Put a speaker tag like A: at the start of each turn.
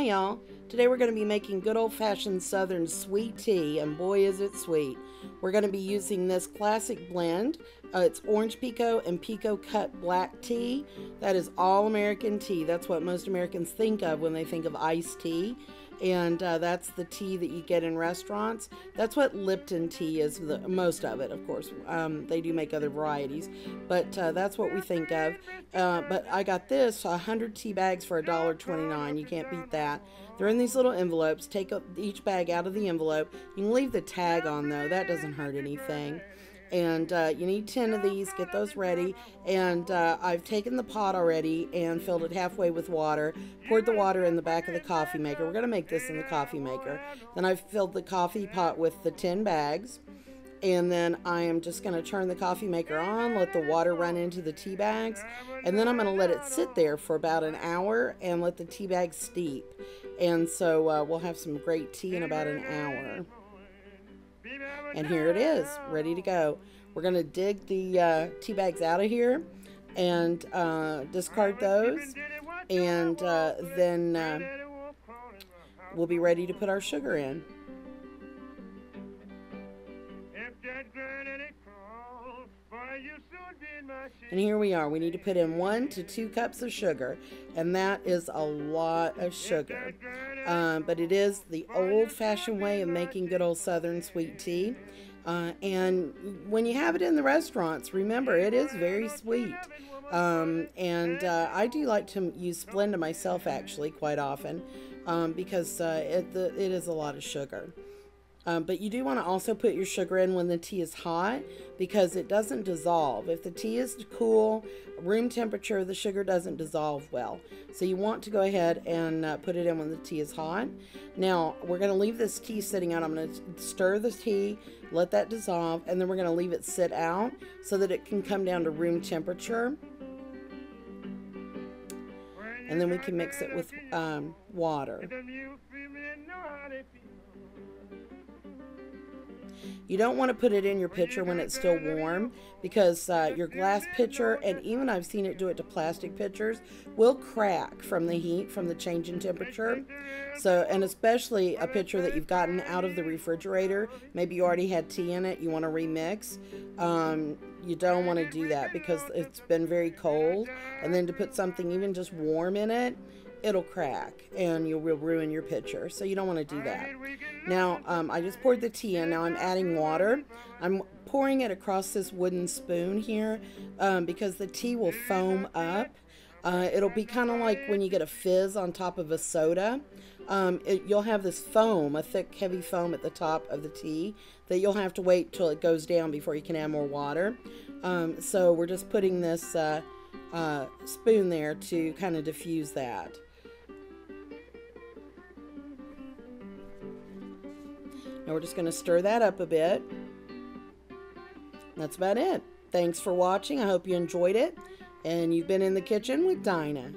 A: y'all. Today we're going to be making good old-fashioned Southern sweet tea, and boy is it sweet. We're going to be using this classic blend. It's orange pekoe and pekoe cut black tea. That is all American tea. That's what most Americans think of when they think of iced tea. And that's the tea that you get in restaurants. That's what Lipton tea is, most of it, of course. They do make other varieties, but that's what we think of. But I got this 100 tea bags for $1.29. You can't beat that. They're in these little envelopes. Take each bag out of the envelope. You can leave the tag on, though. That doesn't hurt anything. And you need 10 of these. Get those ready. And I've taken the pot already and filled it halfway with water. Poured the water in the back of the coffee maker. We're going to make this in the coffee maker. Then I've filled the coffee pot with the 10 bags. And then I am just going to turn the coffee maker on, let the water run into the tea bags. And then I'm going to let it sit there for about an hour and let the tea bags steep. And so we'll have some great tea in about an hour. And here it is, ready to go. We're going to dig the tea bags out of here and discard those. And then we'll be ready to put our sugar in. And here we are. We need to put in 1 to 2 cups of sugar, and that is a lot of sugar. But it is the old-fashioned way of making good old Southern sweet tea. And when you have it in the restaurants, remember, it is very sweet. I do like to use Splenda myself, actually, quite often, because it is a lot of sugar. But you do want to also put your sugar in when the tea is hot, because it doesn't dissolve. If the tea is cool, room temperature, the sugar doesn't dissolve well. So you want to go ahead and put it in when the tea is hot. Now, we're going to leave this tea sitting out. I'm going to stir the tea, let that dissolve, and then we're going to leave it sit out so that it can come down to room temperature. And then we can mix it with water. You don't want to put it in your pitcher when it's still warm, because your glass pitcher, and even I've seen it do it to plastic pitchers, will crack from the heat, from the change in temperature. So, and especially a pitcher that you've gotten out of the refrigerator, maybe you already had tea in it, you want to remix. You don't want to do that because it's been very cold, and then to put something even just warm in it, it'll crack and you will ruin your pitcher. So you don't want to do that. Now, I just poured the tea in. Now I'm adding water. I'm pouring it across this wooden spoon here because the tea will foam up. It'll be kind of like when you get a fizz on top of a soda. You'll have this foam, a thick, heavy foam at the top of the tea that you'll have to wait till it goes down before you can add more water. So we're just putting this spoon there to kind of diffuse that. Now we're just going to stir that up a bit. That's about it. Thanks for watching. I hope you enjoyed it. And you've been in the kitchen with Dinah.